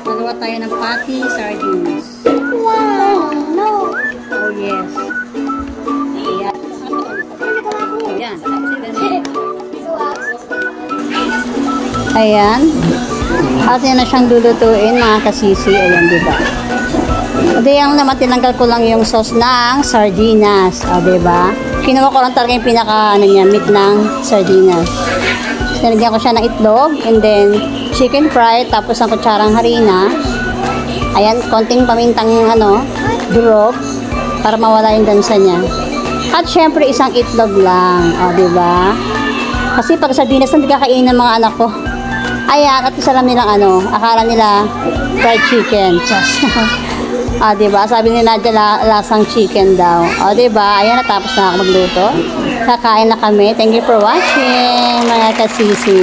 Magawa tayo ng patty sardines. Wow! No! Oh yes. Ayan. Ayan. Atin na siyang lulutuin mga kasisi. Ayan, diba? Ito yung naman, tinanggal ko lang yung sauce ng sardinas. O, diba? Kinuha ko lang talaga yung pinaka, meat ng sardinas. Nilagyan ko siya ng itlog, and then chicken fry, tapos ng kutsarang harina. Ayan, konting pamintang durog para mawala yung dansa niya. At syempre, isang itlog lang. O, diba? Kasi pag sardinas, hindi kakainin ng mga anak ko. Ayan, at isa lang nilang akala nila fried chicken. Diba? Sabi ni Nadia, lasang chicken daw. Diba? Ayan, natapos na ako magluto. Kakain na kami. Thank you for watching, mga kasisi.